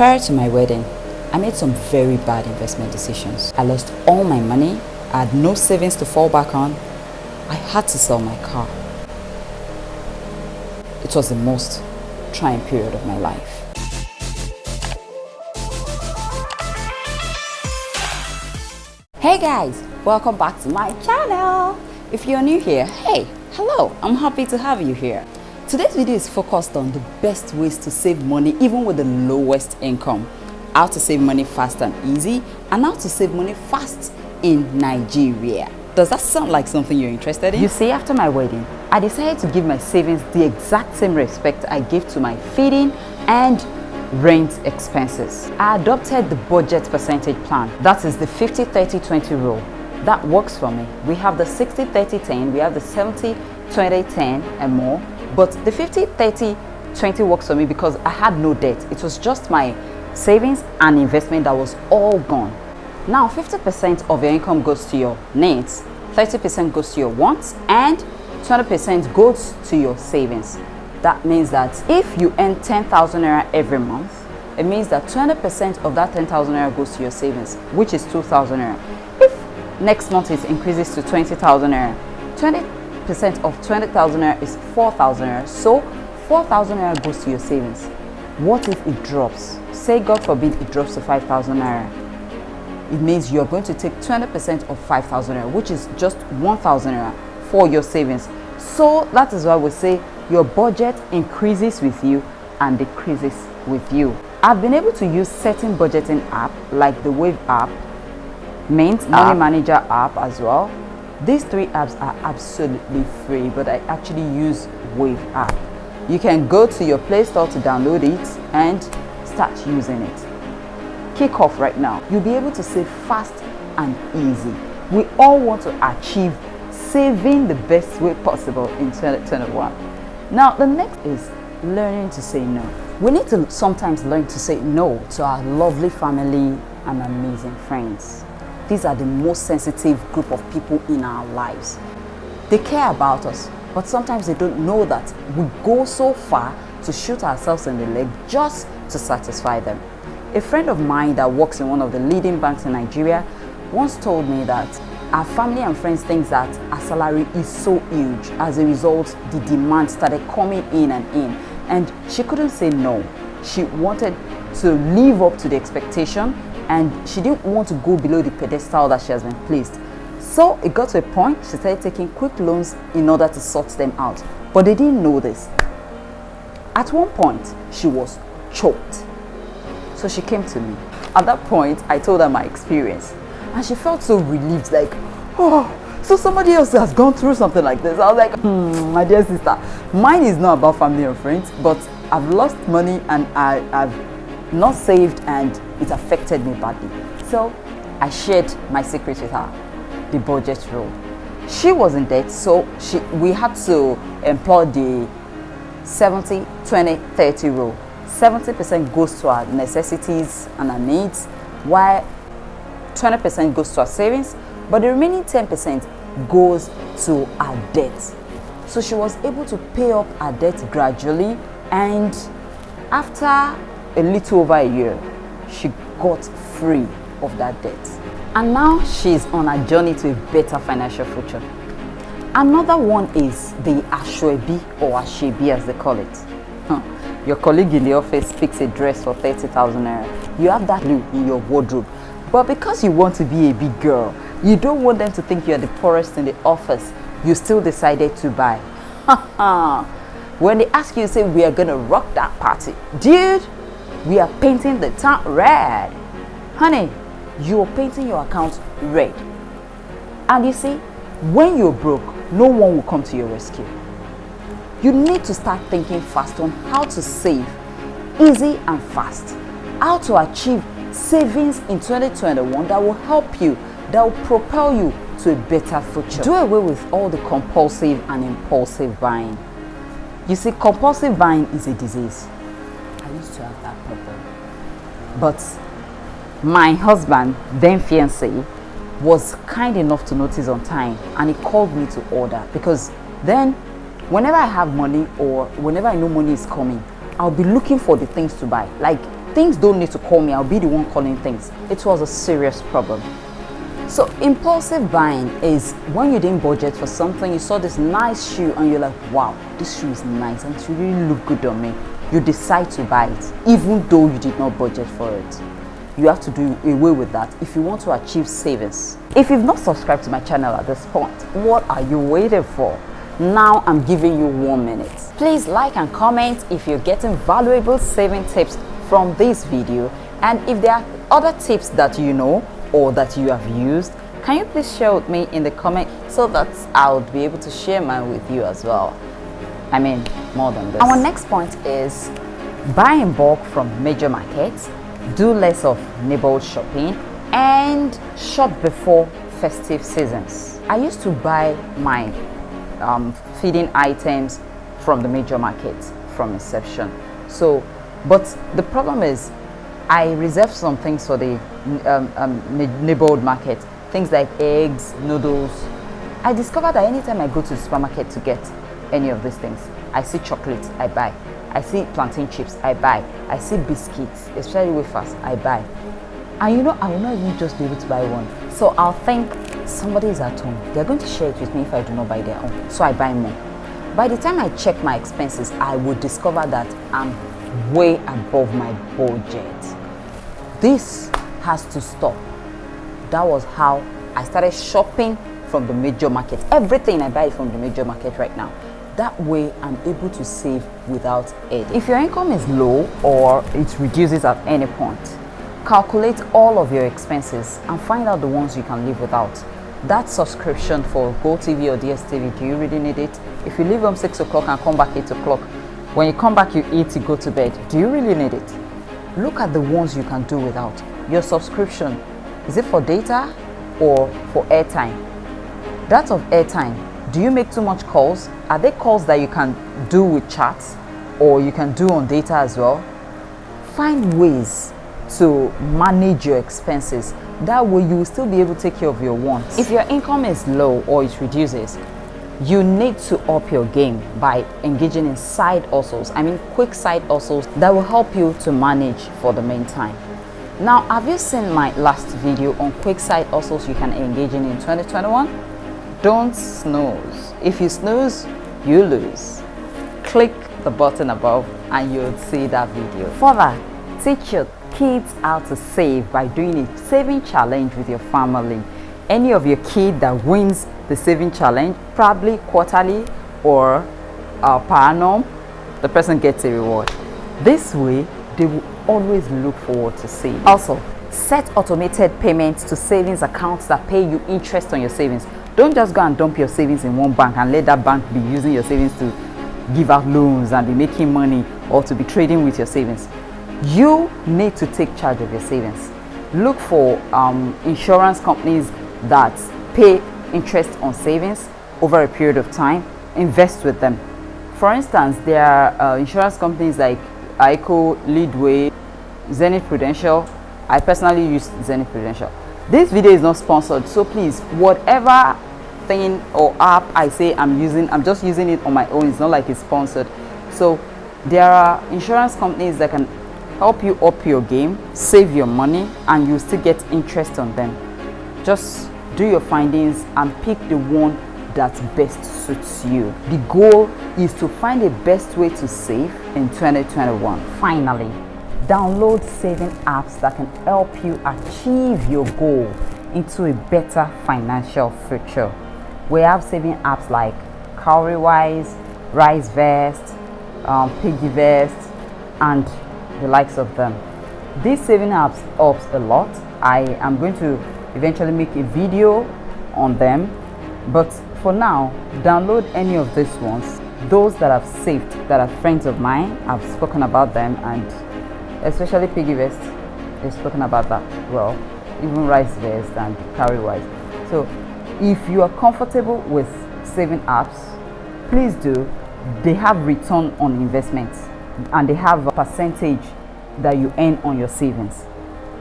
Prior to my wedding, I made some very bad investment decisions. I lost all my money, I had no savings to fall back on, I had to sell my car. It was the most trying period of my life. Hey guys, welcome back to my channel. If you're new here, hey, hello, I'm happy to have you here. Today's video is focused on the best ways to save money even with the lowest income. How to save money fast and easy, and how to save money fast in Nigeria. Does that sound like something you're interested in? You see, after my wedding, I decided to give my savings the exact same respect I give to my feeding and rent expenses. I adopted the budget percentage plan. That is the 50-30-20 rule. That works for me. We have the 60-30-10, we have the 70-20-10 and more. But the 50-30-20 works for me because I had no debt. It was just my savings and investment that was all gone. Now 50% of your income goes to your needs, 30% goes to your wants, and 20% goes to your savings. That means that if you earn 10,000 naira every month, it means that 20% of that 10,000 naira goes to your savings, which is 2,000 naira. If next month it increases to 20,000 naira, 20% of 20,000 naira is 4,000 naira. So 4,000 naira goes to your savings. What if it drops? Say God forbid it drops to 5,000 naira. It means you're going to take 20% of 5,000 naira, which is just 1,000 naira for your savings. So that is why we say your budget increases with you and decreases with you. I've been able to use certain budgeting apps like the Wave app, Mint, Money Manager app as well. These three apps are absolutely free, but I actually use Wave app. You can go to your Play Store to download it and start using it. Kick off right now. You'll be able to save fast and easy. We all want to achieve saving the best way possible in 2021. Now the next is learning to say no. We need to sometimes learn to say no to our lovely family and amazing friends. These are the most sensitive group of people in our lives. They care about us, but sometimes they don't know that we go so far to shoot ourselves in the leg just to satisfy them. A friend of mine that works in one of the leading banks in Nigeria once told me that our family and friends think that our salary is so huge. As a result, the demand started coming in, and she couldn't say no. She wanted to live up to the expectation, and she didn't want to go below the pedestal that she has been placed. So it got to a point she started taking quick loans in order to sort them out. But they didn't know this. At one point, she was choked. So she came to me. At that point, I told her my experience. And she felt so relieved, like, oh, so somebody else has gone through something like this. I was like, my dear sister, mine is not about family or friends, but I've lost money and I've not saved and it affected me badly. So I shared my secret with her, the budget rule. She was in debt, so we had to employ the 70-20-30 rule. 70% goes to our necessities and our needs, while 20% goes to our savings, but the remaining 10% goes to our debt. So she was able to pay up her debt gradually, and after a little over a year, she got free of that debt. And now she's on a journey to a better financial future. Another one is the Ashwebi or Ashebi as they call it. Your colleague in the office picks a dress for 30,000 naira. You have that blue in your wardrobe. But because you want to be a big girl, you don't want them to think you're the poorest in the office, you still decided to buy. When they ask you, say, we are going to rock that party. Dude, we are painting the town red. Honey, you're painting your account red. And you see, when you're broke, no one will come to your rescue. You need to start thinking fast on how to save, easy and fast. How to achieve savings in 2021 that will help you, that will propel you to a better future. Do away with all the compulsive and impulsive buying. You see, compulsive buying is a disease. I used to have that problem. But my husband, then fiancé, was kind enough to notice on time, and he called me to order, because then whenever I have money or whenever I know money is coming, I'll be looking for the things to buy. Like Things don't need to call me, I'll be the one calling things. It was a serious problem. So impulsive buying is when you didn't budget for something, you saw this nice shoe and you're like, wow, this shoe is nice and it really look good on me. You decide to buy it, even though you did not budget for it. You have to do away with that if you want to achieve savings. If you've not subscribed to my channel at this point, what are you waiting for? Now I'm giving you 1 minute. Please like and comment if you're getting valuable saving tips from this video, and if there are other tips that you know or that you have used, can you please share with me in the comment so that I'll be able to share mine with you as well. I mean, more than this. Our next point is buy in bulk from major markets, do less of neighborhood shopping, and shop before festive seasons. I used to buy my feeding items from the major markets from inception. So, but the problem is I reserve some things for the neighborhood market, things like eggs, noodles. I discovered that anytime I go to the supermarket to get any of these things, I see chocolate, I buy. I see plantain chips, I buy. I see biscuits, especially wafers, I buy. And you know, I will not even just be able to buy one. So I'll think somebody is at home. They're going to share it with me if I do not buy their own. So I buy more. By the time I check my expenses, I would discover that I'm way above my budget. This has to stop. That was how I started shopping from the major market. Everything I buy from the major market right now. That way I'm able to save without it. If your income is low or it reduces at any point, calculate all of your expenses and find out the ones you can live without. That subscription for GoTV or DSTV, do you really need it? If you leave home 6 o'clock and come back 8 o'clock, when you come back you eat, you go to bed, do you really need it? Look at the ones you can do without. Your subscription, is it for data or for airtime? That of airtime, do you make too much calls? Are there calls that you can do with chats or you can do on data as well? Find ways to manage your expenses. That way you will still be able to take care of your wants. If your income is low or it reduces, you need to up your game by engaging in side hustles. I mean quick side hustles that will help you to manage for the meantime. Now, have you seen my last video on quick side hustles you can engage in 2021? Don't snooze. If you snooze, you lose. Click the button above and you'll see that video. Further, teach your kids how to save by doing a saving challenge with your family. Any of your kid that wins the saving challenge, probably quarterly or per annum, the person gets a reward. This way, they will always look forward to save. Also, set automated payments to savings accounts that pay you interest on your savings. Don't just go and dump your savings in one bank and let that bank be using your savings to give out loans and be making money or to be trading with your savings. You need to take charge of your savings. Look for insurance companies that pay interest on savings over a period of time. Invest with them. For instance, there are insurance companies like ICO, Leadway, Zenith Prudential. I personally use Zenith Prudential. This video is not sponsored, so please, whatever thing or app I say I'm using, I'm just using it on my own. It's not like it's sponsored. So there are insurance companies that can help you up your game, save your money, and you still get interest on them. Just do your findings and pick the one that best suits you. The goal is to find the best way to save in 2021. Finally, download saving apps that can help you achieve your goal into a better financial future. We have saving apps like Cowrywise, RiseVest, PiggyVest, and the likes of them. These saving apps helps a lot. I am going to eventually make a video on them, but for now, download any of these ones. Those that I've saved, that are friends of mine, I've spoken about them, and especially PiggyVest, they've spoken about that well, even RiseVest and Cowrywise. So if you are comfortable with saving apps, please do. They have return on investments and they have a percentage that you earn on your savings.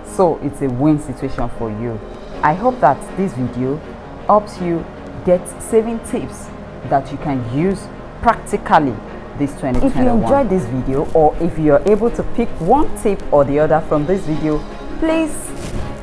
So it's a win situation for you. I hope that this video helps you get saving tips that you can use practically this 2021. If you enjoyed this video, or if you're able to pick one tip or the other from this video, please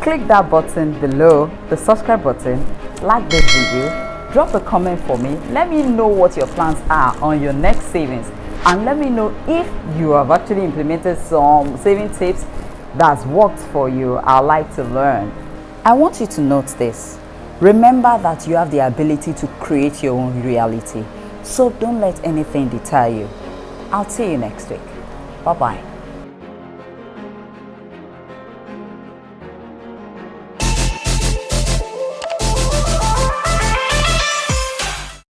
click that button below, the subscribe button, like this video, drop a comment for me, let me know what your plans are on your next savings, and let me know if you have actually implemented some saving tips that's worked for you. I'd like to learn. I want you to note this. Remember that you have the ability to create your own reality, so don't let anything deter you. I'll see you next week. Bye-bye.